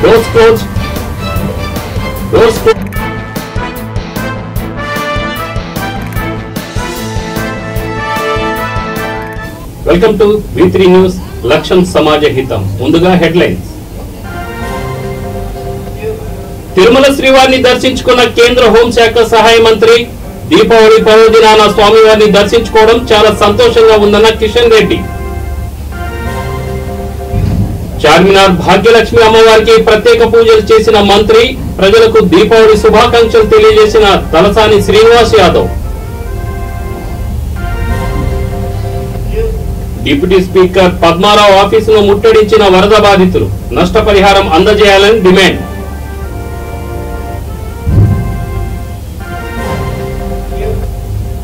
Doors closed. Doors closed. Welcome to V3 news లక్ష్యం సమాజ హితం. ముందుగా హెడ్లైన్స్. తిరుమల శ్రీవారిని దర్శించుకున్న కేంద్ర హోంశాఖ సహాయ మంత్రి. దీపావళి పర్వదినాన స్వామివారిని దర్శించుకోవడం చాలా సంతోషంగా ఉందన్న కిషన్ రెడ్డి. చార్మినార్ భాగ్యలక్ష్మి అమ్మవారికి ప్రత్యేక పూజలు చేసిన మంత్రి. ప్రజలకు దీపావళి శుభాకాంక్షలు తెలియజేసిన తలసాని శ్రీనివాస్ యాదవ్. డిప్యూటీ స్పీకర్ పద్మారావు ఆఫీసును ముట్టడించిన వరద బాధితులు. నష్టపరిహారం అందజేయాలని డిమాండ్.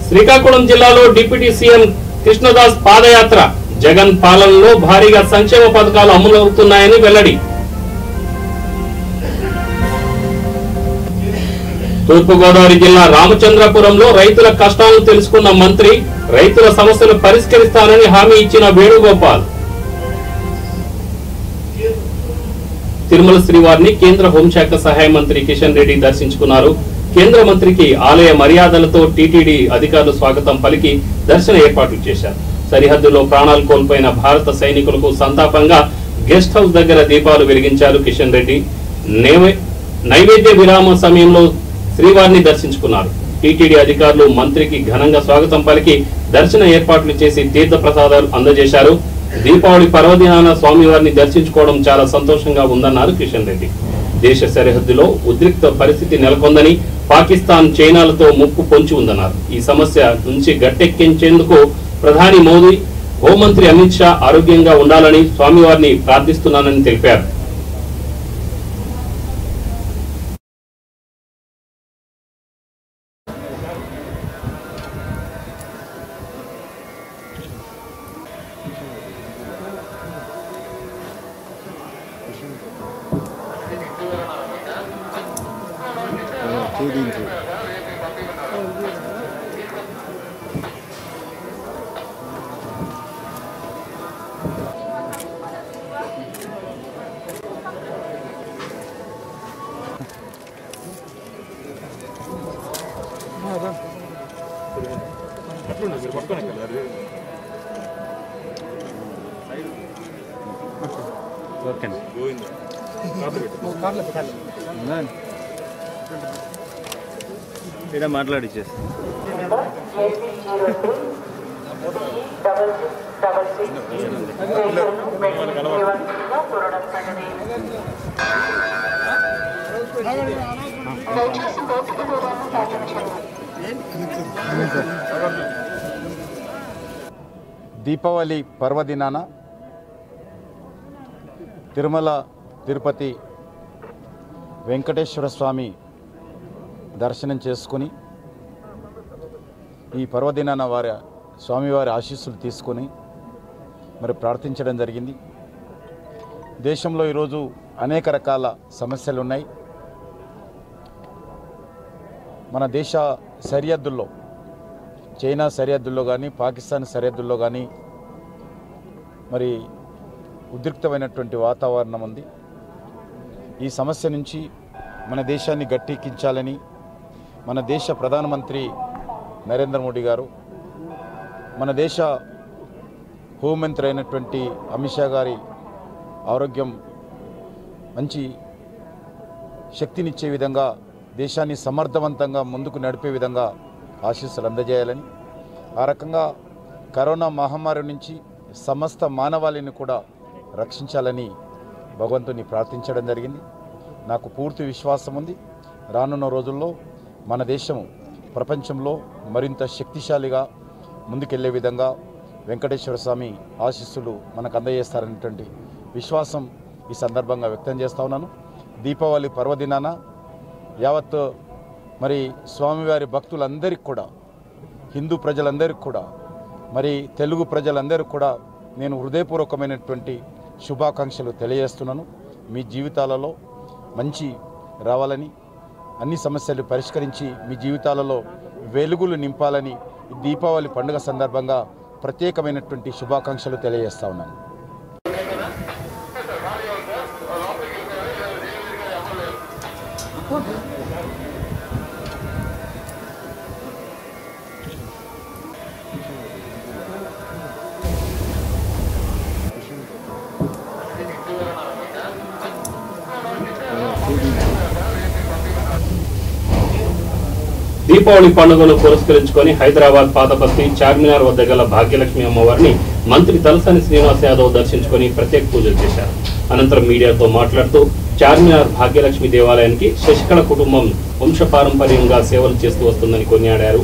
శ్రీకాకుళం జిల్లాలో డిప్యూటీ సీఎం కృష్ణదాస్ పాదయాత్ర. జగన్ పాలనలో భారీగా సంక్షేమ పథకాలు అమలవుతున్నాయని వెల్లడి. తూర్పుగోదావరి జిల్లా రామచంద్రపురంలో రైతుల కష్టాలను తెలుసుకున్న మంత్రి. రైతుల సమస్యలు పరిష్కరిస్తానని హామీ ఇచ్చిన వేణుగోపాల్. తిరుమల శ్రీవారిని కేంద్ర హోంశాఖ సహాయ మంత్రి కిషన్ రెడ్డి దర్శించుకున్నారు. కేంద్ర మంత్రికి ఆలయ మర్యాదలతో టీటీడీ అధికారులు స్వాగతం పలికి దర్శన ఏర్పాట్లు చేశారు. సరిహద్దులో ప్రాణాలు కోల్పోయిన భారత సైనికులకు సంతాపంగా గెస్ట్ హౌస్ దగ్గర దీపాలు వెలిగించారు కిషన్ రెడ్డి. నైవేద్య విరామ సమయంలో శ్రీవారిని దర్శించుకున్నారు. టీటీడీ అధికారులు మంత్రికి ఘనంగా స్వాగతం పలికి దర్శన ఏర్పాట్లు చేసి తీర్థ ప్రసాదాలు అందజేశారు. దీపావళి పర్వదినాన స్వామివారిని దర్శించుకోవడం చాలా సంతోషంగా ఉందన్నారు కిషన్ రెడ్డి. దేశ సరిహద్దులో ఉద్రిక్త పరిస్థితి నెలకొందని, పాకిస్తాన్ చైనాలతో ముప్పు పొంచి ఉందన్నారు. ఈ సమస్య నుంచి గట్టెక్కించేందుకు ప్రధాని మోదీ, హోంమంత్రి అమిత్ షా ఆరోగ్యంగా ఉండాలని స్వామివారిని ప్రార్థిస్తున్నానని తెలిపారు. మాట్లాడి దీపావళి పర్వదినాన తిరుమల తిరుపతి వెంకటేశ్వర స్వామి దర్శనం చేసుకుని ఈ పర్వదినాన స్వామివారి ఆశీస్సులు తీసుకొని మరి ప్రార్థించడం జరిగింది. దేశంలో ఈరోజు అనేక రకాల సమస్యలు ఉన్నాయి. మన దేశ సరిహద్దుల్లో, చైనా సరిహద్దుల్లో కానీ, పాకిస్తాన్ సరిహద్దుల్లో కానీ మరి ఉద్రిక్తమైనటువంటి వాతావరణం ఉంది. ఈ సమస్య నుంచి మన దేశాన్ని గట్టెక్కించాలని మన దేశ ప్రధానమంత్రి నరేంద్ర మోడీ గారు, మన దేశ హోంమంత్రి అయినటువంటి అమిత్ షా గారి ఆరోగ్యం మంచి శక్తినిచ్చే విధంగా, దేశాన్ని సమర్థవంతంగా ముందుకు నడిపే విధంగా ఆశీస్సులు అందజేయాలని, ఆ రకంగా కరోనా మహమ్మారి నుంచి సమస్త మానవాళిని కూడా రక్షించాలని భగవంతుని ప్రార్థించడం జరిగింది. నాకు పూర్తి విశ్వాసం ఉంది, రానున్న రోజుల్లో మన దేశం ప్రపంచంలో మరింత శక్తిశాలిగా ముందుకెళ్లే విధంగా వెంకటేశ్వర స్వామి ఆశీస్సులు మనకు అందజేస్తారనేటువంటి విశ్వాసం ఈ సందర్భంగా వ్యక్తం చేస్తా ఉన్నాను. దీపావళి పర్వదినాన యావత్ మరి స్వామివారి భక్తులందరికీ కూడా, హిందూ ప్రజలందరికీ కూడా, మరి తెలుగు ప్రజలందరికీ కూడా నేను హృదయపూర్వకమైనటువంటి శుభాకాంక్షలు తెలియజేస్తున్నాను. మీ జీవితాలలో మంచి రావాలని, అన్ని సమస్యలు పరిష్కరించి మీ జీవితాలలో వెలుగులు నింపాలని దీపావళి పండుగ సందర్భంగా ప్రత్యేకమైనటువంటి శుభాకాంక్షలు తెలియజేస్తా ఉన్నాను. దీపావళి పండుగను పురస్కరించుకొని హైదరాబాద్ పాతబస్తీ చార్మినార్ వద్ద గల భాగ్యలక్ష్మి అమ్మవారిని మంత్రి తలసాని శ్రీనివాస్ యాదవ్ దర్శించుకొని ప్రత్యేక పూజలు చేశారు. అనంతరం మీడియాతో మాట్లాడుతూ చార్మినార్ భాగ్యలక్ష్మి దేవాలయానికి శశికళ కుటుంబం వంశపారంపర్యంగా సేవలు చేస్తూ వస్తుందని కొనియాడారు.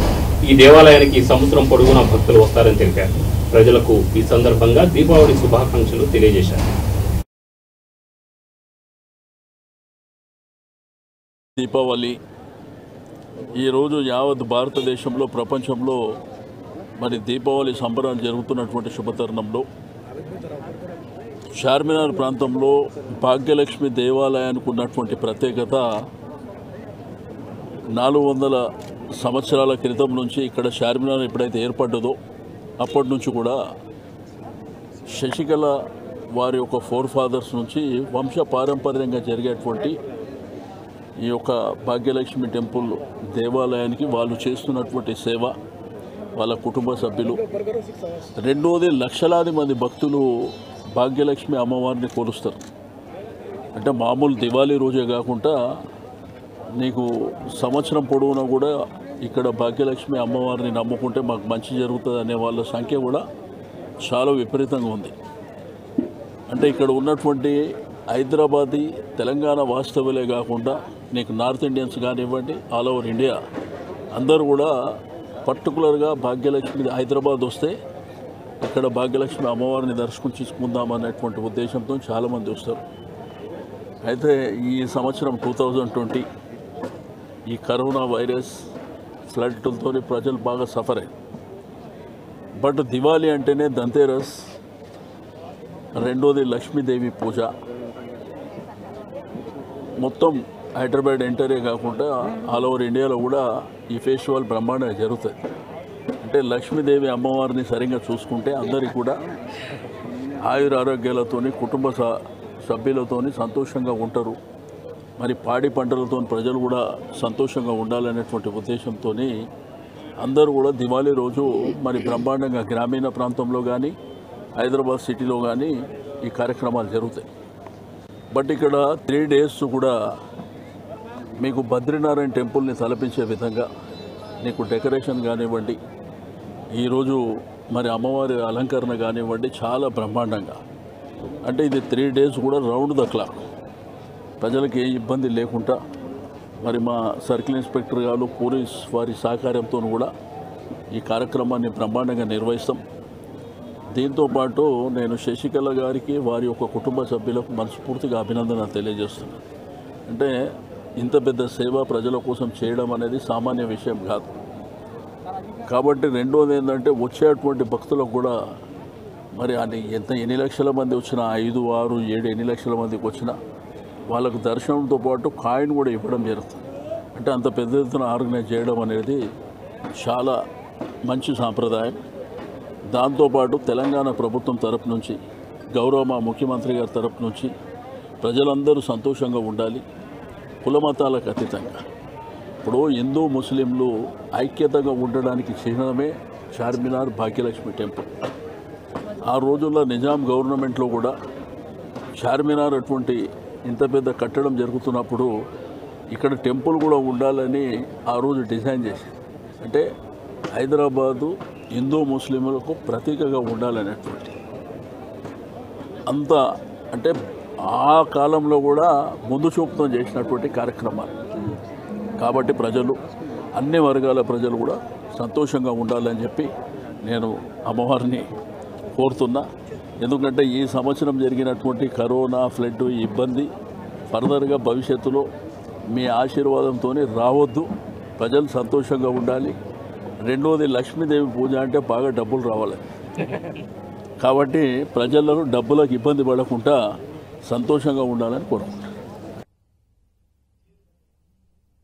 ఈ దేవాలయానికి సంవత్సరం పొడవునా భక్తులు వస్తారని తెలిపారు. ప్రజలకు ఈ సందర్భంగా దీపావళి శుభాకాంక్షలు తెలియజేశారు. దీపావళి ఈరోజు యావత్ భారతదేశంలో ప్రపంచంలో మరి దీపావళి సంబరాలు జరుగుతున్నటువంటి శుభతరుణంలో చార్మినార్ ప్రాంతంలో భాగ్యలక్ష్మి దేవాలయానికి ఉన్నటువంటి ప్రత్యేకత 400 సంవత్సరాల క్రితం నుంచి ఇక్కడ చార్మినార్ ఎప్పుడైతే ఏర్పడ్డదో అప్పటి నుంచి కూడా శశికళ వారి యొక్క ఫోర్ ఫాదర్స్ నుంచి వంశ పారంపర్యంగా జరిగేటువంటి ఈ యొక్క భాగ్యలక్ష్మి టెంపుల్ దేవాలయానికి వాళ్ళు చేస్తున్నటువంటి సేవ, వాళ్ళ కుటుంబ సభ్యులు, రెండోది లక్షలాది మంది భక్తులు భాగ్యలక్ష్మి అమ్మవారిని కొలుస్తారు. అంటే మామూలు దివాళీ రోజే కాకుండా నీకు సంవత్సరం పొడవునా కూడా ఇక్కడ భాగ్యలక్ష్మి అమ్మవారిని నమ్ముకుంటే మాకు మంచి జరుగుతుంది అనే వాళ్ళ సంఖ్య కూడా చాలా విపరీతంగా ఉంది. అంటే ఇక్కడ ఉన్నటువంటి హైదరాబాదీ తెలంగాణ వాస్తవులే కాకుండా నీకు నార్త్ ఇండియన్స్ కానివ్వండి, ఆల్ ఓవర్ ఇండియా అందరూ కూడా పర్టికులర్గా భాగ్యలక్ష్మి హైదరాబాద్ వస్తే ఇక్కడ భాగ్యలక్ష్మి అమ్మవారిని దర్శించుకుందాం అనేటువంటి ఉద్దేశంతో చాలామంది వస్తారు. అయితే ఈ సంవత్సరం 2020 ఈ కరోనా వైరస్ ఫ్లడ్లతో ప్రజలు బాగా సఫర్ అయ్యారు. బట్ దివాళీ అంటేనే ధన్తేరస్, రెండోది లక్ష్మీదేవి పూజ. మొత్తం హైదరాబాద్ ఎంటరే కాకుండా ఆల్ ఓవర్ ఇండియాలో కూడా ఈ ఫెస్టివల్ బ్రహ్మాండంగా జరుగుతుంది. అంటే లక్ష్మీదేవి అమ్మవారిని సరిగ్గా చూసుకుంటే అందరికీ కూడా ఆయుర ఆరోగ్యాలతోని కుటుంబ సభ్యులతోని సంతోషంగా ఉంటారు. మరి పాడి పంటలతో ప్రజలు కూడా సంతోషంగా ఉండాలనేటువంటి ఉద్దేశంతో అందరూ కూడా దివాళీ రోజు మరి బ్రహ్మాండంగా గ్రామీణ ప్రాంతంలో కానీ హైదరాబాద్ సిటీలో కానీ ఈ కార్యక్రమాలు జరుగుతాయి. బట్ ఇక్కడ 3 days కూడా మీకు బద్రీనారాయణ టెంపుల్ని తలపించే విధంగా నీకు డెకరేషన్ కానివ్వండి, ఈరోజు మరి అమ్మవారి అలంకరణ కానివ్వండి, చాలా బ్రహ్మాండంగా. అంటే ఇది 3 days కూడా రౌండ్ ద క్లాక్ ప్రజలకు ఏ ఇబ్బంది లేకుండా మరి మా సర్కిల్ ఇన్స్పెక్టర్ గారు పోలీస్ వారి సహకారంతో కూడా ఈ కార్యక్రమాన్ని బ్రహ్మాండంగా నిర్వహిస్తాం. దీంతోపాటు నేను శశికళ గారికి వారి యొక్క కుటుంబ సభ్యులకు మనస్ఫూర్తిగా అభినందనలు తెలియజేస్తున్నాను. అంటే ఇంత పెద్ద సేవ ప్రజల కోసం చేయడం అనేది సామాన్య విషయం కాదు. కాబట్టి రెండోది ఏంటంటే వచ్చేటువంటి భక్తులకు కూడా మరి ఎన్ని లక్షల మంది వచ్చినా 5, 6, 7 ఎన్ని లక్షల మందికి వచ్చినా వాళ్ళకు దర్శనంతో పాటు కాయిన్ కూడా ఇవ్వడం జరుగుతుంది. అంటే అంత పెద్ద ఎత్తున ఆర్గనైజ్ చేయడం అనేది చాలా మంచి సాంప్రదాయం. దాంతోపాటు తెలంగాణ ప్రభుత్వం తరపు నుంచి, గౌరవ మా ముఖ్యమంత్రి గారి తరపు నుంచి ప్రజలందరూ సంతోషంగా ఉండాలి, కులమతాలకు అతీతంగా. ఇప్పుడు హిందూ ముస్లింలు ఐక్యతగా ఉండడానికి చిహ్నమే చార్మినార్ భాగ్యలక్ష్మి టెంపుల్. ఆ రోజుల్లో నిజాం గవర్నమెంట్లో కూడా చార్మినార్ అటువంటి ఇంత పెద్ద కట్టడం జరుగుతున్నప్పుడు ఇక్కడ టెంపుల్ కూడా ఉండాలని ఆ రోజు డిజైన్ చేసింది. అంటే హైదరాబాదు హిందూ ముస్లింలకు ప్రతీకగా ఉండాలనేటువంటి అంత అంటే ఆ కాలంలో కూడా ముందు చూపుతో చేసినటువంటి కార్యక్రమాలు. కాబట్టి ప్రజలు అన్ని వర్గాల ప్రజలు కూడా సంతోషంగా ఉండాలని చెప్పి నేను అమ్మవారిని కోరుతున్నా. ఎందుకంటే ఈ సంవత్సరం జరిగినటువంటి కరోనా ఫ్లడ్ ఇబ్బంది ఫర్దర్గా భవిష్యత్తులో మీ ఆశీర్వాదంతో రావద్దు, ప్రజలు సంతోషంగా ఉండాలి. రెండోది లక్ష్మీదేవి పూజ అంటే బాగా డబ్బులు రావాలి. కాబట్టి ప్రజలను డబ్బులకు ఇబ్బంది పడకుండా సంతోషంగా ఉండాలని కోరుకుంటాను.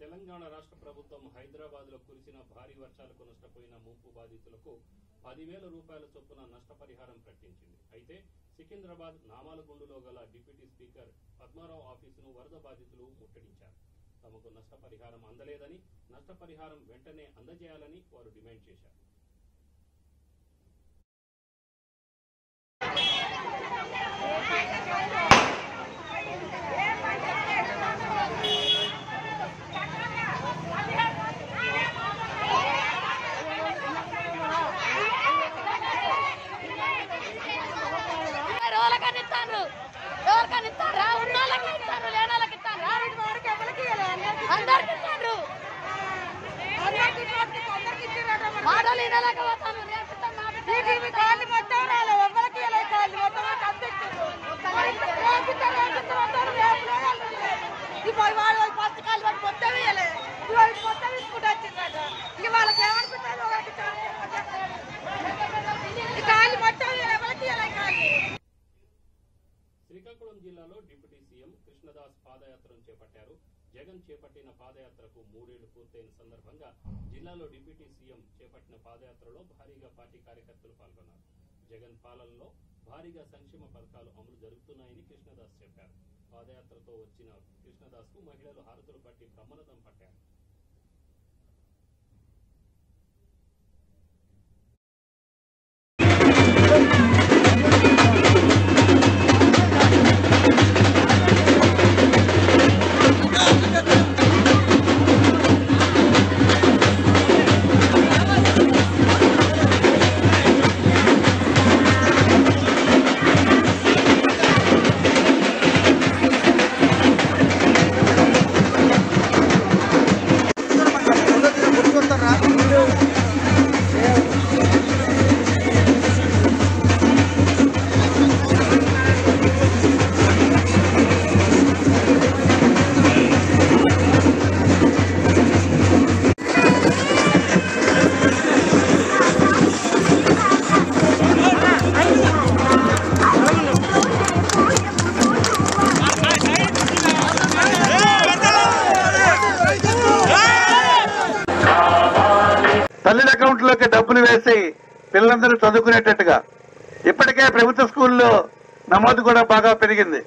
తెలంగాణ రాష్ట్ర ప్రభుత్వం హైదరాబాద్లో కురిసిన భారీ వర్షాలకు నష్టపోయిన ముంపు బాధితులకు 10,000 రూపాయల చొప్పున నష్టపరిహారం ప్రకటించింది. అయితే సికింద్రాబాద్ నామాలగుండులో గల డిప్యూటీ స్పీకర్ పద్మారావు ఆఫీసును వరద బాధితులు ముట్టడించారు. తమకు నష్టపరిహారం అందలేదని, నష్టపరిహారం వెంటనే అందజేయాలని వారు డిమాండ్ చేశారు. శ్రీకాకుళం జిల్లాలో డిప్యూటీ సీఎం కృష్ణదాస్ పాదయాత్రను చేపట్టారు. జగన్ చేపట్టిన పాదయాత్రకు 3 ఏళ్లు పూర్తయిన సందర్భంగా జిల్లాలో డిప్యూటీ సీఎం చేపట్టిన పాదయాత్రలో భారీగా పార్టీ కార్యకర్తలు పాల్గొన్నారు. జగన్ పాలనలో భారీగా సంక్షేమ పథకాలు అమలు జరుగుతున్నాయని కృష్ణదాస్ చెప్పారు. పాదయాత్రతో వచ్చిన కృష్ణదాస్ కు మహిళలు హారతులు పట్టి బ్రహ్మరథం పట్టారు. తల్లి అకౌంట్లోకి డబ్బులు వేసి పిల్లలందరూ చదువుకునేటట్టుగా ఇప్పటికే ప్రభుత్వ స్కూల్లో నమోదు కూడా బాగా పెరిగింది.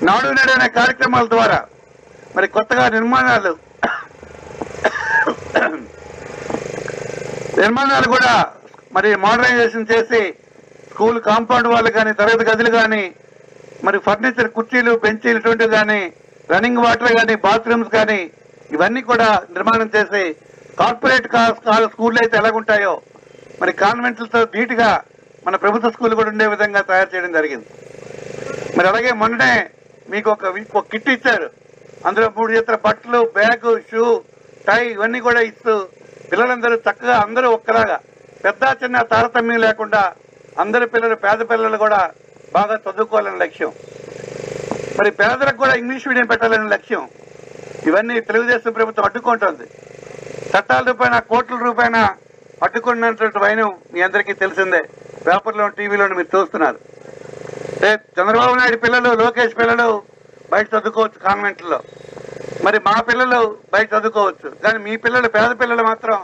నాడు నేడు అనే కార్యక్రమాల ద్వారా మరి కొత్తగా నిర్మాణాలు కూడా మరి మోడర్నైజేషన్ చేసి స్కూల్ కాంపౌండ్ వాళ్ళు కానీ, తరగతి గదులు కానీ, మరి ఫర్నిచర్, కుర్చీలు, బెంచీలు ఇటువంటివి కానీ, రన్నింగ్ వాటర్ కానీ, బాత్రూమ్స్ కానీ ఇవన్నీ కూడా నిర్మాణం చేసి కార్పొరేట్ స్కూళ్ళు అయితే ఎలాగుంటాయో మరి కాన్వెంట్లతో ధీటుగా మన ప్రభుత్వ స్కూల్ కూడా ఉండే విధంగా తయారు చేయడం జరిగింది. మరి అలాగే మొన్ననే మీకు ఒక కిట్ ఇచ్చారు. అందులో 3 జతల బట్టలు, బ్యాగు, షూ, టై ఇవన్నీ కూడా ఇస్తూ పిల్లలందరూ చక్కగా అందరూ ఒక్కలాగా పెద్ద చిన్న తారతమ్యం లేకుండా అందరు పిల్లలు, పేద పిల్లలు కూడా బాగా చదువుకోవాలని లక్ష్యం. మరి పేదలకు కూడా ఇంగ్లీష్ మీడియం పెట్టాలని లక్ష్యం. ఇవన్నీ తెలుగుదేశం ప్రభుత్వం అడ్డుకుంటుంది. చట్టాల రూపాయన, కోట్ల రూపాయన అడ్డుకున్నటువంటి వైనం మీ అందరికీ తెలిసిందే. పేపర్లో, టీవీలో మీరు చూస్తున్నారు. చంద్రబాబు నాయుడు పిల్లలు, లోకేష్ పిల్లలు బయట చదువుకోవచ్చు కాన్వెంట్లో. మరి మా పిల్లలు బయట చదువుకోవచ్చు. కానీ మీ పిల్లలు, పేద పిల్లలు మాత్రం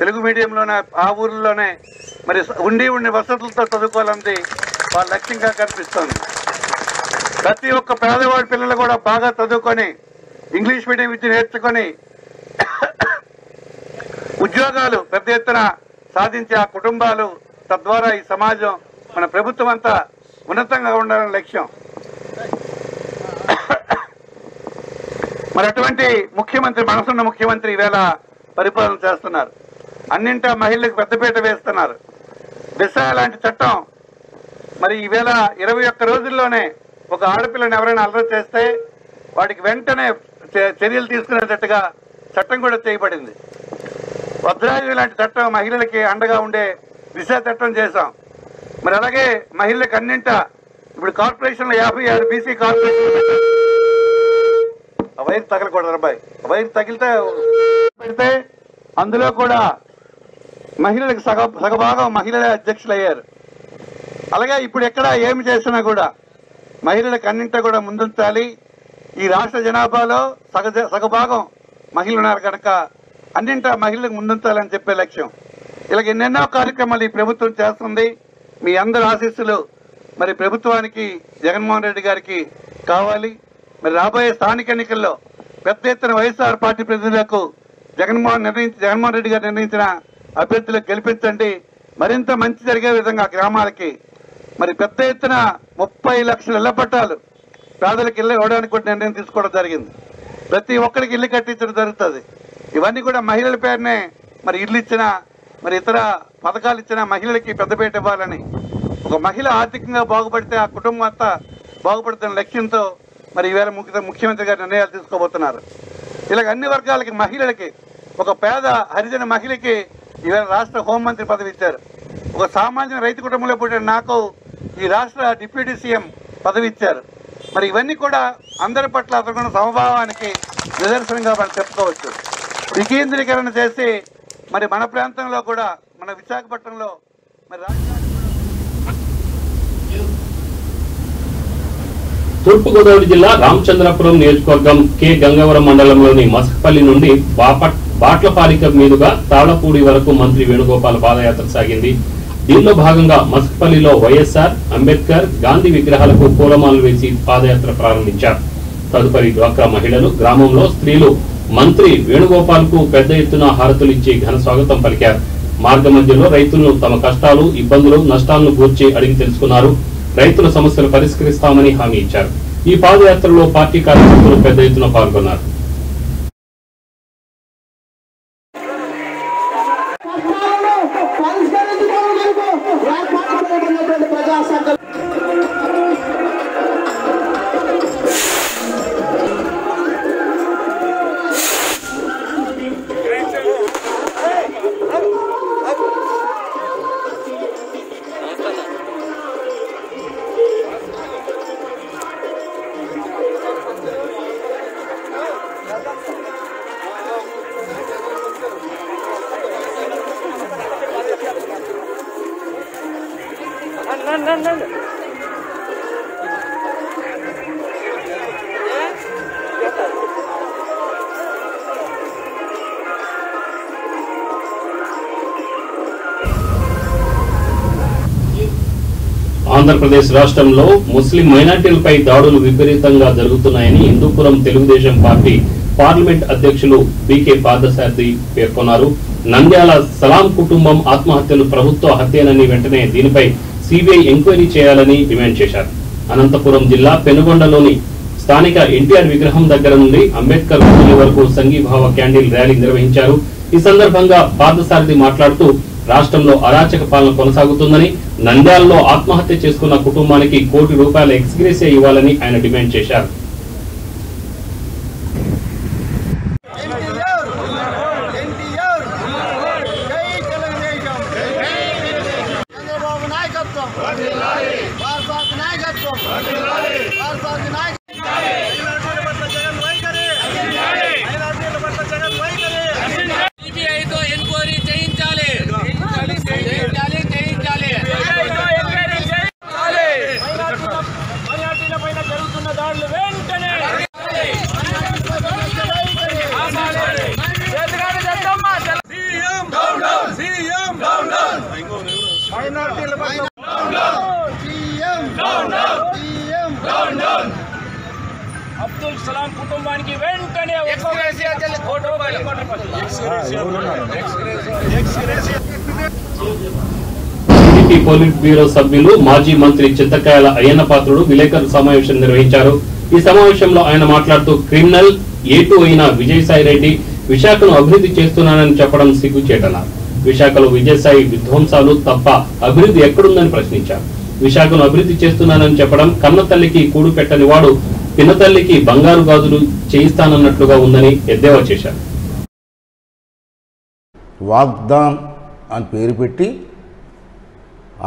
తెలుగు మీడియంలోనే ఆ ఊర్లోనే మరి ఉండి వసతులతో చదువుకోవాలన్నది వాళ్ళ లక్ష్యంగా కనిపిస్తోంది. ప్రతి ఒక్క పేదవాడి పిల్లలు కూడా బాగా చదువుకొని ఇంగ్లీష్ మీడియం విద్య నేర్చుకొని ఉద్యోగాలు పెద్ద ఎత్తున సాధించే ఆ కుటుంబాలు, తద్వారా ఈ సమాజం, మన ప్రభుత్వం అంతా ఉన్నతంగా ఉండాలని లక్ష్యం. మరి అటువంటి ముఖ్యమంత్రి, మనసున్న ముఖ్యమంత్రి ఈవేళ పరిపాలన చేస్తున్నారు. అన్నింటా మహిళలకు పెద్దపీట వేస్తున్నారు. దిశ లాంటి చట్టం మరి ఈవేళ 21 రోజుల్లోనే ఒక ఆడపిల్లని ఎవరైనా అల్లరి చేస్తే వాడికి వెంటనే చర్యలు తీసుకునేటట్టుగా చట్టం కూడా చేయబడింది. భద్రాద్రి లాంటి చట్టం మహిళలకి అండగా ఉండే దిశ చట్టం చేశాం. మరి అలాగే మహిళలకు అన్నింటా ఇప్పుడు కార్పొరేషన్లో 56 బీసీ కార్పొరేషన్ ఆ వైర్ తగలకూడదు అబ్బాయి. వైర్ తగిలితే పెడితే అందులో కూడా మహిళలకు సగభాగం మహిళలే అధ్యక్షులు అయ్యారు. అలాగే ఇప్పుడు ఎక్కడ ఏమి చేసినా కూడా మహిళలకు అన్నింటా కూడా ముందుంచాలి. ఈ రాష్ట్ర జనాభాలో సగభాగం మహిళలు ఉన్నారు కనుక అన్నింటా మహిళలకు ముందుంచాలని చెప్పే లక్ష్యం. ఇలాగ ఎన్నెన్నో కార్యక్రమాలు ఈ ప్రభుత్వం చేస్తుంది. మీ అందరి ఆశీస్సులు మరి ప్రభుత్వానికి, జగన్మోహన్ రెడ్డి గారికి కావాలి. మరి రాబోయే స్థానిక ఎన్నికల్లో పెద్ద ఎత్తున వైఎస్ఆర్ పార్టీ ప్రతినిధులకు జగన్మోహన్ రెడ్డి గారు నిర్ణయించిన అభ్యర్థులకు గెలిపించండి. మరింత మంచి జరిగే విధంగా గ్రామాలకి మరి పెద్ద ఎత్తున 30 లక్షల ఇళ్ల పట్టాలు పేదలకు ఇల్లు ఇవ్వడానికి కూడా నిర్ణయం తీసుకోవడం జరిగింది. ప్రతి ఒక్కరికి ఇల్లు కట్టించడం జరుగుతుంది. ఇవన్నీ కూడా మహిళల పేరునే మరి ఇల్లు ఇచ్చిన మరి ఇతర పథకాలు ఇచ్చిన మహిళలకి పెద్దపీట ఇవ్వాలని, ఒక మహిళ ఆర్థికంగా బాగుపడితే ఆ కుటుంబం అంతా బాగుపడుతున్న లక్ష్యంతో మరి ఈవేళ ముఖ్యమంత్రి గారు నిర్ణయాలు తీసుకోబోతున్నారు. ఇలాగ అన్ని వర్గాలకి మహిళలకి, ఒక పేద హరిజన మహిళకి ఈవేళ రాష్ట్ర హోంమంత్రి పదవి ఇచ్చారు. ఒక సామాన్య రైతు కుటుంబంలో పుట్టిన నాకు ఈ రాష్ట్ర డిప్యూటీ సీఎం పదవి ఇచ్చారు. మరి ఇవన్నీ కూడా అందరి పట్ల అతను సమభావానికి నిదర్శనంగా మనం చెప్పుకోవచ్చు. వికేంద్రీకరణ చేసి మరి మన ప్రాంతంలో కూడా మన విశాఖపట్నంలో మరి తూర్పుగోదావరి జిల్లా రామచంద్రపురం నియోజకవర్గం కె గంగవరం మండలంలోని మసకపల్లి నుండి బాట్లపాలిక మీదుగా తాళపూడి వరకు మంత్రి వేణుగోపాల్ పాదయాత్ర సాగింది. దీనిలో భాగంగా మసకపల్లిలో వైఎస్ఆర్, అంబేద్కర్, గాంధీ విగ్రహాలకు పూలమాలలు వేసి పాదయాత్ర ప్రారంభించారు. తదుపరి డ్వాక్రా మహిళలు, గ్రామంలో స్త్రీలు మంత్రి వేణుగోపాల్ కు పెద్ద ఎత్తున హారతులు ఇచ్చి ఘన స్వాగతం పలికారు. మార్గ మధ్యలో రైతులను తమ కష్టాలు, ఇబ్బందులు, నష్టాలను గూర్చి అడిగి తెలుసుకున్నారు. రైతుల సమస్యలు పరిష్కరిస్తామని హామీ ఇచ్చారు. ఈ పాదయాత్రలో పార్టీ కార్యకర్తలు పెద్ద ఎత్తున పాల్గొన్నారు. ఆంధ్రప్రదేశ్ రాష్ట్రంలో ముస్లిం మైనార్టీలపై దాడులు విపరీతంగా జరుగుతున్నాయని హిందూపురం తెలుగుదేశం పార్టీ పార్లమెంట్ అధ్యక్షులు బీకే పార్థసారథి పేర్కొన్నారు. నంద్యాల సలాం కుటుంబం ఆత్మహత్యలు ప్రభుత్వ హత్యనని వెంటనే దీనిపై సిబిఐ ఎంక్వైరీ చేయాలని డిమాండ్ చేశారు. అనంతపురం జిల్లా పెనుగొండలోని స్థానిక ఎన్టీఆర్ విగ్రహం దగ్గర నుండి అంబేద్కర్ కూలి వరకు సంఘీభావ క్యాండిల్ ర్యాలీ నిర్వహించారు. ఈ సందర్భంగా పార్థసారథి మాట్లాడుతూ రాష్ట్రంలో అరాచక పాలన కొనసాగుతుందని, నంద్యాలలో ఆత్మహత్య చేసుకున్న కుటుంబానికి ₹1 కోటి ఎక్స్గ్రేసియా ఇవ్వాలని ఆయన డిమాండ్ చేశారు. అబ్దుల్ సలాం కుటుంబానికి వెంటనే టీడీపీ పోలిట్ బ్యూరో సభ్యులు మాజీ మంత్రి చింతకాయల అయ్యన్న పాత్రుడు విలేకరుల సమావేశం నిర్వహించారు. ఈ సమావేశంలో ఆయన మాట్లాడుతూ క్రిమినల్ A2 అయిన విజయసాయి రెడ్డి విశాఖను అభివృద్ధి చేస్తున్నానని చెప్పడం సిగ్గుచేటన్నారు. విశాఖలో విజయసాయి విధ్వంసాలు తప్ప అభివృద్ధి ఎక్కడుందని ప్రశ్నించారు. విశాఖను అభివృద్ధి చేస్తున్నానని చెప్పడం కన్న తల్లికి కూడు పెట్టని వాడు పిన్న తల్లికి బంగారు గాజులు చేయిస్తానన్నట్లుగా ఉందని ఎద్దేవా చేశారు. వాగ్దాన్ అని పేరు పెట్టి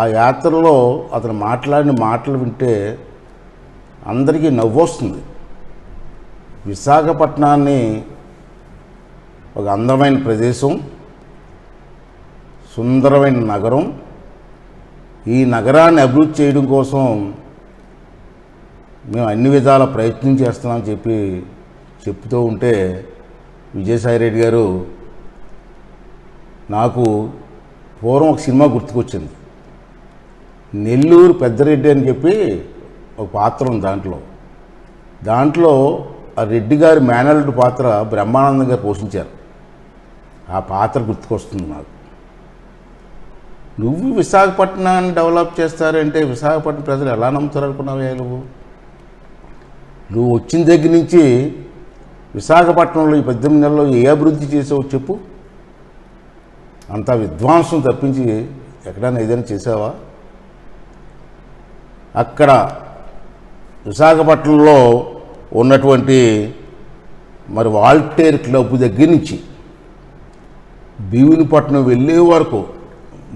ఆ యాత్రలో అతను మాట్లాడిన మాటలు వింటే అందరికీ నవ్వొస్తుంది. విశాఖపట్నాన్ని ఒక అందమైన ప్రదేశం, సుందరమైన నగరం, ఈ నగరాన్ని అభివృద్ధి చేయడం కోసం మేము అన్ని విధాల ప్రయత్నం చేస్తున్నామని చెప్తూ ఉంటే విజయసాయి రెడ్డి గారు నాకు పూర్వం ఒక సినిమా గుర్తుకొచ్చింది. నెల్లూరు పెద్దరెడ్డి అని చెప్పి ఒక పాత్ర ఉంది. దాంట్లో ఆ రెడ్డి గారి మేనల్లుడి పాత్ర బ్రహ్మానందం గారు పోషించారు. ఆ పాత్ర గుర్తుకొస్తుంది నాకు. నువ్వు విశాఖపట్నాన్ని డెవలప్ చేస్తారంటే విశాఖపట్నం ప్రజలు ఎలా నమ్ముతారు అనుకున్నావే? నువ్వు వచ్చిన దగ్గర నుంచి విశాఖపట్నంలో ఈ 18 నెలల్లో ఏ అభివృద్ధి చేసావో చెప్పు. అంత విధ్వంసం తప్పించి ఎక్కడైనా ఏదైనా చేసావా? అక్కడ విశాఖపట్నంలో ఉన్నటువంటి మరి వాల్టేర్ క్లబ్ దగ్గర నుంచి భీమునిపట్నం వెళ్ళే వరకు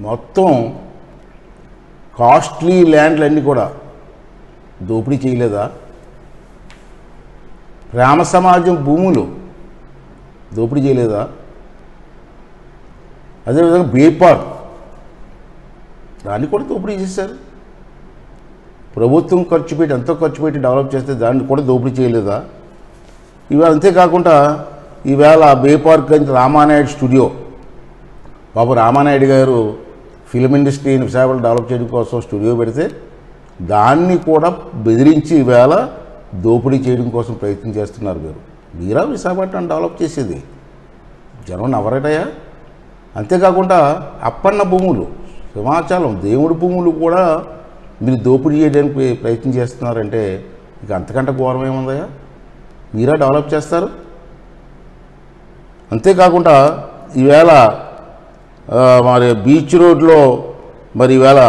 మొత్తం కాస్ట్లీ ల్యాండ్లన్నీ కూడా దోపిడీ చేయలేదా? రామ సమాజం భూములు దోపిడీ చేయలేదా? అదేవిధంగా బే పార్క్ దాన్ని కూడా దోపిడీ చేశారు. ప్రభుత్వం ఖర్చు పెట్టి ఎంతో ఖర్చు పెట్టి డెవలప్ చేస్తే దాన్ని కూడా దోపిడీ చేయలేదా? ఇవాళ అంతేకాకుండా ఈవేళ బే పార్క్ నుంచి రామానాయుడు స్టూడియో, బాబు రామానాయుడు గారు ఫిలిం ఇండస్ట్రీని విశాఖపట్నం డెవలప్ చేయడం కోసం స్టూడియో పెడితే దాన్ని కూడా బెదిరించి ఈవేళ దోపిడీ చేయడం కోసం ప్రయత్నం చేస్తున్నారు. మీరా విశాఖపట్నం డెవలప్ చేసేది? జనం నవరటయా? అంతేకాకుండా అప్పన్న భూములు, సింహాచలం దేవుడి భూములు కూడా మీరు దోపిడీ చేయడానికి ప్రయత్నం చేస్తున్నారంటే ఇక అంతకంటే ఘోరం ఏముందయా? మీరా డెవలప్ చేస్తారు? అంతేకాకుండా ఈవేళ మరి బీచ్ రోడ్లో మరి ఈవేళ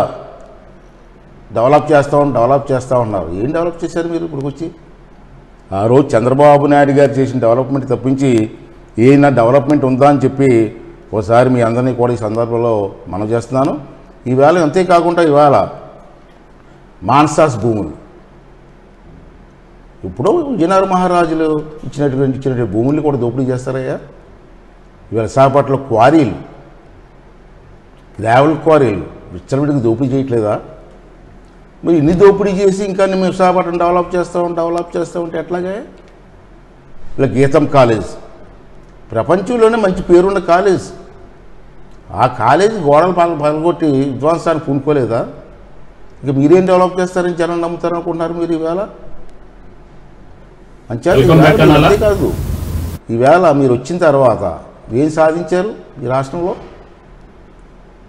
డెవలప్ చేస్తూ ఉన్నారు. ఏం డెవలప్ చేశారు మీరు ఇప్పుడు వచ్చి? ఆ రోజు చంద్రబాబు నాయుడు గారు చేసిన డెవలప్మెంట్ తప్పించి ఏమైనా డెవలప్మెంట్ ఉందా అని చెప్పి ఒకసారి మీ అందరినీ కూడా ఈ సందర్భంలో మనం చేస్తున్నాను. ఈవేళ అంతేకాకుండా ఈవేళ మాన్సాస్ భూములు, ఇప్పుడు విజయనగర మహారాజులు ఇచ్చినటువంటి భూముల్ని కూడా దోపిడీ చేస్తారయ్యా? ఇవాళ విశాఖపట్నంలో క్వారీలు, గ్రావెల్ క్వారీలు విచ్చలవిడికి దోపిడీ చేయట్లేదా? మరి ఇన్ని దోపిడీ చేసి ఇంకా మేము విశాఖపట్నం డెవలప్ చేస్తూ ఉంటే ఎట్లాగే? ఇలా గీతం కాలేజ్ ప్రపంచంలోనే మంచి పేరున్న కాలేజ్, ఆ కాలేజీ గోడలు పగలగొట్టి విధ్వంసాన్ని పూనుకోలేదా? ఇక మీరేం డెవలప్ చేస్తారని జనం నమ్ముతారనుకుంటున్నారు మీరు ఈవేళ? అంతేకాదు ఈవేళ మీరు వచ్చిన తర్వాత ఏం సాధించారు ఈ రాష్ట్రంలో?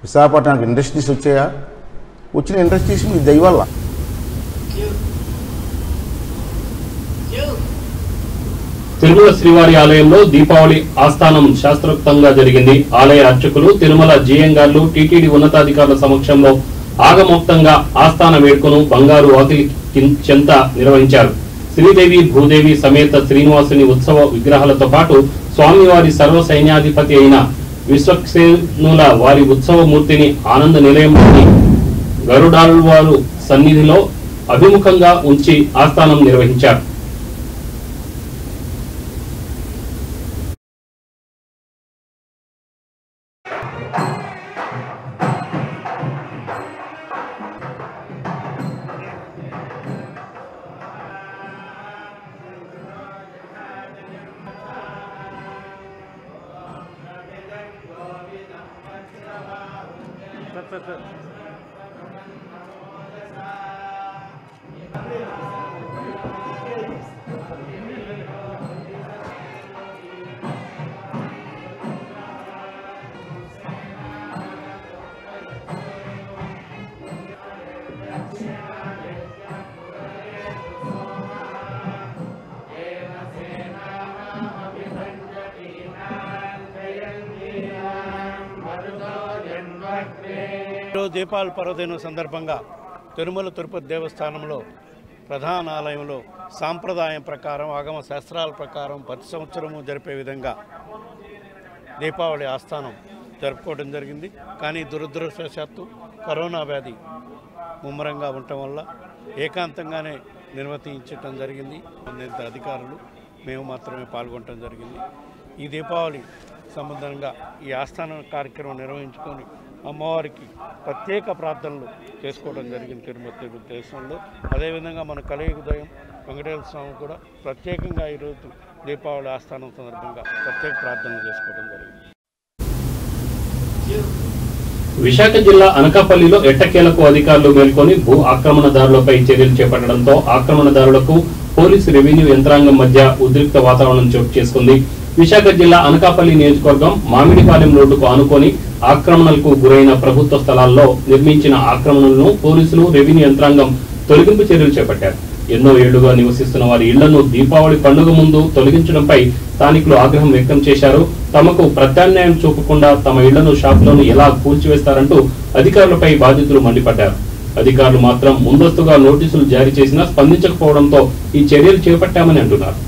విశాఖపట్నానికి ఇండస్ట్రీస్ వచ్చాయా? వచ్చిన ఇండస్ట్రీస్ మీ దయ వల్ల. తిరుమల శ్రీవారి ఆలయంలో దీపావళి ఆస్థానం శాస్త్రోక్తంగా జరిగింది. ఆలయ అర్చకులు, తిరుమల జీఎంగార్లు, టీటీడీ ఉన్నతాధికారుల సమక్షంలో ఆగమోక్తంగా ఆస్థాన వేడుకను బంగారు వాకిలి చెంత నిర్వహించారు. శ్రీదేవి భూదేవి సమేత శ్రీనివాసుని ఉత్సవ విగ్రహాలతో పాటు స్వామివారి సర్వ సైన్యాధిపతి అయిన విశ్వక్సేనుల వారి ఉత్సవ మూర్తిని ఆనంద నిలయంలోని గరుడాళ్వారు సన్నిధిలో అభిముఖంగా ఉంచి ఆస్థానం నిర్వహించారు. దీపావళి పర్వదినం సందర్భంగా తిరుమల తిరుపతి దేవస్థానంలో ప్రధాన ఆలయంలో సాంప్రదాయం ప్రకారం, ఆగమ శాస్త్రాల ప్రకారం ప్రతి సంవత్సరము జరిపే విధంగా దీపావళి ఆస్థానం జరుపుకోవడం జరిగింది. కానీ దురదృష్టవశాత్తు కరోనా వ్యాధి ముమ్మరంగా ఉండటం వల్ల ఏకాంతంగానే నిర్వర్తించడం జరిగింది. అధికారులు మేము మాత్రమే పాల్గొనడం జరిగింది. ఈ దీపావళి సంబంధంగా ఈ ఆస్థాన కార్యక్రమం నిర్వహించుకొని అమ్మవారికి ప్రత్యేక ప్రార్థనలు చేసుకోవడం జరిగింది తిరుపతి దేశంలో. అదేవిధంగా మన కలియుగోదయం వెంకటేశ్వర స్వామి కూడా ప్రత్యేకంగా ఈరోజు దీపావళి ఆస్థానం సందర్భంగా ప్రత్యేక ప్రార్థనలు చేసుకోవడం జరిగింది. విశాఖ జిల్లా అనకాపల్లిలో ఎట్టకేలకు అధికారులు మేల్కొని భూ ఆక్రమణదారులపై చర్యలు చేపట్టడంతో ఆక్రమణదారులకు పోలీసు రెవెన్యూ యంత్రాంగం మధ్య ఉద్రిక్త వాతావరణం చోటు చేసుకుంది. విశాఖ జిల్లా అనకాపల్లి నియోజకవర్గం మామిడిపాలెం రోడ్డుకు ఆనుకొని ఆక్రమణలకు గురైన ప్రభుత్వ స్థలాల్లో నిర్మించిన ఆక్రమణలను పోలీసులు రెవెన్యూ యంత్రాంగం తొలగింపు చర్యలు చేపట్టారు. ఎన్నో ఏళ్లుగా నివసిస్తున్న వారి ఇళ్లను దీపావళి పండుగ ముందు తొలగించడంపై స్థానికులు ఆగ్రహం వ్యక్తం చేశారు. తమకు ప్రత్యామ్నాయం చూపకుండా తమ ఇళ్లను షాపులను ఎలా కూల్చివేస్తారంటూ అధికారులపై బాధితులు మండిపడ్డారు. అధికారులు మాత్రం ముందస్తుగా నోటీసులు జారీ చేసినా స్పందించకపోవడంతో ఈ చర్యలు చేపట్టామని అంటున్నారు.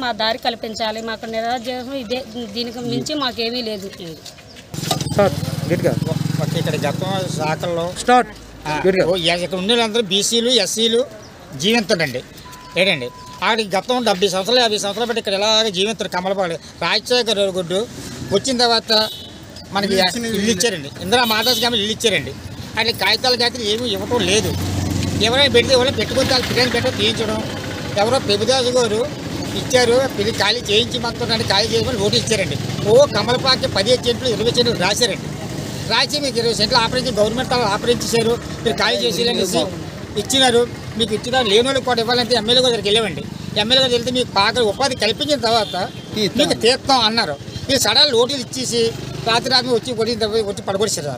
మా దారి కల్పించాలి. మాకు నిరాధ్యాసం ఇదే, దీనికి మించి మాకేమీ లేదు. ఇక్కడ గతం శాఖల్లో ఇక్కడ ఉండే వాళ్ళందరూ బీసీలు ఎస్సీలు జీవించండి ఏంటండి. ఆడికి గతం 70 సంవత్సరాలు 50 సంవత్సరాలు బట్టి ఇక్కడ ఎలాగ జీవించారు. కమలపాడు రాజశేఖర్ గుడ్డు వచ్చిన తర్వాత మనకి ఇల్లు ఇచ్చారండి. ఇందిరా మాదాస్ గారు ఇల్లు ఇచ్చారండి. అట్లా కాగితాలు ఏమీ ఇవ్వటం లేదు. ఎవరైనా పెడితే ఎవరైనా పెట్టుకుని వాళ్ళు పిల్లలు పెట్టడం తీయించడం. ఎవరో ప్రభుదాసు గారు ఇచ్చారు, పిల్లి ఖాళీ చేయించి మాత్రం ఖాళీ చేయమని నోటీస్ ఇచ్చారండి. కమలపాకి 15 సెంట్లు 20 సెంట్లు రాశారండి. రాసి మీకు 20 సెంట్లు ఆపరేషన్ గవర్నమెంట్ ఆపరేట్ చేశారు, మీరు ఖాళీ చేసేయాలనేసి ఇచ్చినారు. మీకు ఇచ్చిన లేని వాళ్ళకి కూడా ఇవ్వాలంటే ఎమ్మెల్యే దగ్గరికి వెళ్ళామండి. ఎమ్మెల్యే గారికి వెళ్తే మీకు బాగా ఉపాధి కల్పించిన తర్వాత మీకు తీర్థం అన్నారు. మీరు సడన్ నోటీసులు ఇచ్చేసి రాత్రి వచ్చి పడగొడిచారు.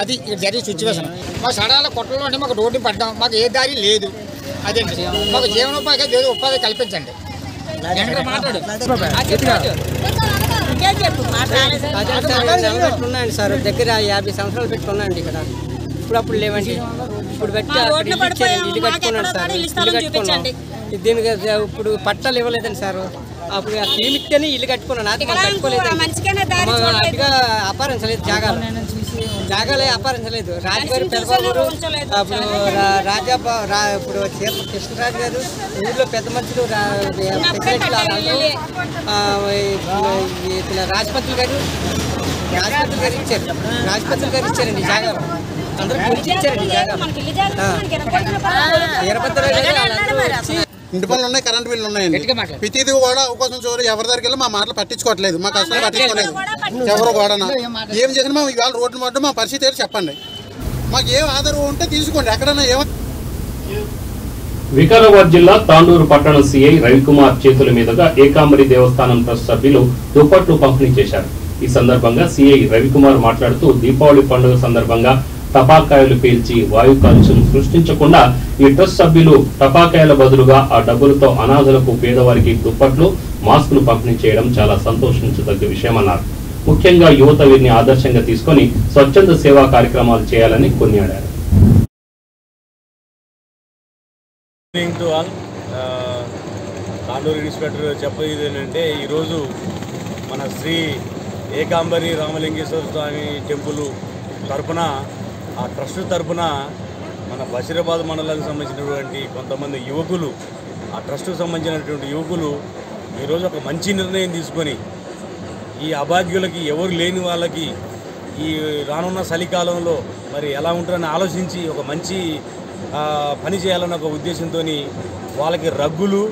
అది ఇక్కడ జరిగే సిచ్యువేషన్. మాకు సడాల కొట్టలో అంటే మాకు రోడ్డు పడ్డాం, మాకు ఏ దారి లేదు. అదేంటి మాకు జీవనోపాధి లేదు, ఉపాధి కల్పించండి. ఉన్నాయండి సార్, దగ్గర 50 సంవత్సరాలు పెట్టుకున్నాండి ఇక్కడ. ఇప్పుడు లేవండి. ఇప్పుడు పెట్టి ఇల్లు కట్టుకున్నాడు సార్, ఇల్లు కట్టుకున్నాం. దీనికి ఇప్పుడు పట్టాలు ఇవ్వలేదండి సార్. అప్పుడు ఇస్తేనే ఇల్లు కట్టుకున్నాను. అది కట్టుకోలేదు, అపారించలేదు. జాగాలే అపారించలేదు. రాజుగారు పెద్దబాబు అప్పుడు ఇప్పుడు కృష్ణరాజు గారు ఊళ్ళో పెద్ద మనుషులు రాజపత్రులు గారు ఇచ్చారండి జాగాలు. అందరూ గురించి ఇచ్చారండి జాగాలు. ఇంటి పనులు ఉన్నాయి, కరెంట్ బిల్లు ఉన్నాయండి. ప్రతిదీ కూడా అవకాశం చూడు ఎవరి దగ్గరికి వెళ్ళి మా మాటలు పట్టించుకోవట్లేదు, మా కష్టాలు పట్టించుకోలేదు ఎవరు కూడా. ఏం చేసినా మా ఇవాళ రోడ్లు పడ్డం మా పరిస్థితి ఏంటి చెప్పండి. మాకు ఏం ఆధారం ఉంటే తీసుకోండి. ఎక్కడన్నా వికారాబాద్ జిల్లా తాండూరు పట్టణ సిఐ రవికుమార్ చేతుల మీదుగా ఏకాంబరి దేవస్థానం ట్రస్ట్ సభ్యులు దుప్పట్లు పంపిణీ చేశారు. ఈ సందర్భంగా సిఐ రవికుమార్ మాట్లాడుతూ దీపావళి పండుగ సందర్భంగా టపాకాయలు పేల్చి వాయు కాలుష్యం సృష్టించకుండా ఈ ట్రస్ట్ సభ్యులు టపాకాయల బదులుగా ఆ డబ్బులతో అనాథలకు పేదవారికి దుప్పట్లు మాస్కులు పంపిణీ చేయడం చాలా సంతోషించదగ్గ విషయమన్నారు. ముఖ్యంగా యువత వీరిని ఆదర్శంగా తీసుకుని స్వచ్ఛంద సేవా కార్యక్రమాలు చేయాలని కొనియాడారు. తాండూరు ఇన్స్పెక్టర్ చెప్పేది ఏంటంటే, ఈరోజు మన శ్రీ ఏకాంబరి రామలింగేశ్వర స్వామి టెంపుల్ తరఫున, ఆ ట్రస్ట్ తరఫున మన బషీరాబాద్ మండలానికి సంబంధించినటువంటి కొంతమంది యువకులు, ఆ ట్రస్ట్కు సంబంధించినటువంటి యువకులు ఈరోజు ఒక మంచి నిర్ణయం తీసుకొని ఈ అభాగ్యులకి, ఎవరు లేని వాళ్ళకి ఈ రానున్న చలికాలంలో మరి ఎలా ఉంటారని ఆలోచించి ఒక మంచి పని చేయాలన్న ఒక ఉద్దేశంతో వాళ్ళకి రగ్గులు,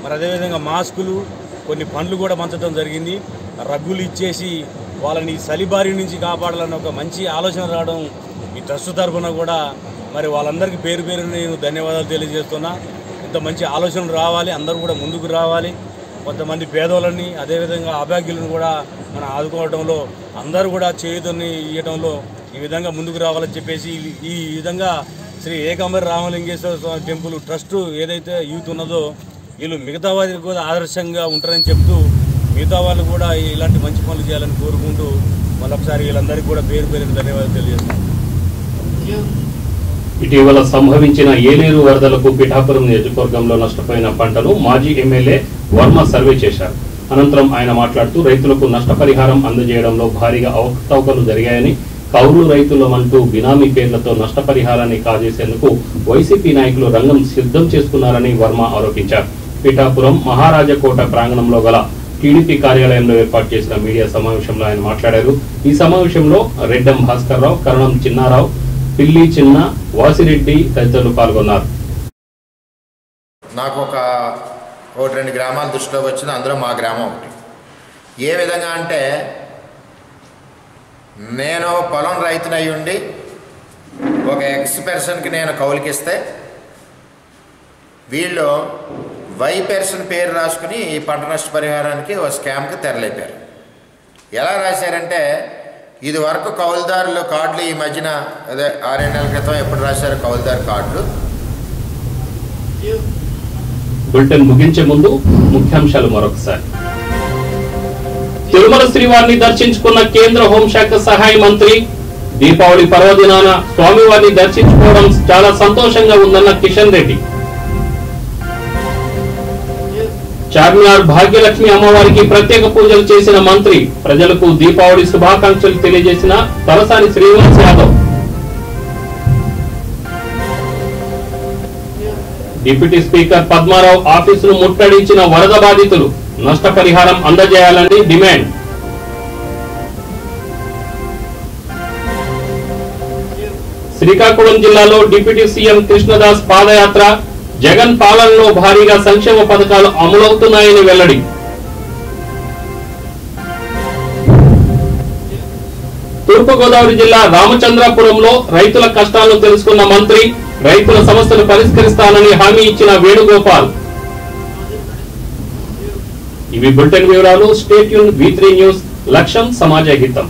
మరి అదేవిధంగా మాస్కులు, కొన్ని పండ్లు కూడా పంచడం జరిగింది. రగ్గులు ఇచ్చేసి వాళ్ళని చలిబారి నుంచి కాపాడాలన్న ఒక మంచి ఆలోచన రావడం ఈ ట్రస్ట్ తరఫున కూడా మరి వాళ్ళందరికీ పేరు పేరు నేను ధన్యవాదాలు తెలియజేస్తున్నా. ఇంత మంచి ఆలోచనలు రావాలి, అందరూ కూడా ముందుకు రావాలి. కొంతమంది పేదోళ్ళని అదేవిధంగా అభాగ్యులను కూడా మనం ఆదుకోవడంలో అందరూ కూడా చేయుతని ఇవ్వడంలో ఈ విధంగా ముందుకు రావాలని చెప్పేసి ఈ విధంగా శ్రీ ఏకాంబరి రామలింగేశ్వర స్వామి టెంపుల్ ట్రస్ట్ ఏదైతే యూత్ ఉన్నదో వీళ్ళు మిగతా వారికి కూడా ఆదర్శంగా ఉంటారని చెప్తూ మిగతా వాళ్ళు కూడా ఇలాంటి మంచి పనులు చేయాలని కోరుకుంటూ మరొకసారి వీళ్ళందరికీ కూడా పేరు పేరున ధన్యవాదాలు తెలియజేస్తున్నాను. ఇటీవల సంభవించిన ఏలేరు వరదలకు పిఠాపురం నియోజకవర్గంలో నష్టపోయిన పంటను మాజీ ఎమ్మెల్యే వర్మ సర్వే చేశారు. అనంతరం ఆయన మాట్లాడుతూ రైతులకు నష్టపరిహారం అందజేయడంలో భారీగా అవకతవకలు జరిగాయని, కౌలు రైతులమంటూ బినామీ పేర్లతో నష్టపరిహారాన్ని కాజేసేందుకు వైసీపీ నాయకులు రంగం సిద్ధం చేసుకున్నారని వర్మ ఆరోపించారు. పిఠాపురం మహారాజకోట ప్రాంగణంలో గల టీడీపీ కార్యాలయంలో ఏర్పాటు చేసిన మీడియా సమావేశంలో ఆయన మాట్లాడారు. ఈ సమావేశంలో రెడ్డం భాస్కర్ రావు, కరణం చిన్నారావు, పిల్లి చిన్న, వాసిరెడ్డి తదితరులు పాల్గొన్నారు. నాకు ఒకటి రెండు గ్రామాల దృష్టిలోకి వచ్చింది, అందులో మా గ్రామం ఒకటి. ఏ విధంగా అంటే నేను పొలం రైతునై ఉండి ఒక ఎక్స్ పర్సన్కి నేను కౌలుకిస్తే వీళ్ళు వై పర్సన్ పేరు రాసుకుని ఈ పంట నష్ట పరిహారానికి ఒక స్కామ్కి తెరలేపారు. ఎలా రాశారంటే ఇది వరకు కౌలుదారులు కార్డులు ఈ మధ్యన అదే 6 నెలల క్రితం ఎప్పుడు రాశారు కౌలుదారు కార్డులు. బులెటిన్ ముగించే ముందు ముఖ్యాంశాలు మరొకసారి. తిరుమల శ్రీవారిని దర్శించుకున్న కేంద్ర హోంశాఖ సహాయ మంత్రి. దీపావళి పర్వదినాన స్వామివారిని దర్శించుకోవడం చాలా సంతోషంగా ఉందన్న కిషన్ రెడ్డి. చార్మినార్ భాగ్యలక్ష్మి అమ్మవారికి ప్రత్యేక పూజలు చేసిన మంత్రి. ప్రజలకు దీపావళి శుభాకాంక్షలు తెలియజేసిన తలసాని శ్రీనివాస్ యాదవ్. డిప్యూటీ స్పీకర్ పద్మారావు ఆఫీసును ముట్టడించిన వరద బాధితులు. నష్టపరిహారం అందజేయాలని డిమాండ్. శ్రీకాకుళం జిల్లాలో డిప్యూటీ సీఎం కృష్ణదాస్ పాదయాత్ర. జగన్ పాలనలో భారీగా సంక్షేమ పథకాలు అమలవుతున్నాయని వెల్లడి. తూర్పుగోదావరి జిల్లా రామచంద్రాపురంలో రైతుల కష్టాలను తెలుసుకున్న మంత్రి. రైతుల సమస్యలు పరిష్కరిస్తానని హామీ ఇచ్చిన వేణుగోపాల్. ఇవి బులెటిన్ వివరాలు. Stay tune V3 news. లక్ష్యం సమాజ హితం.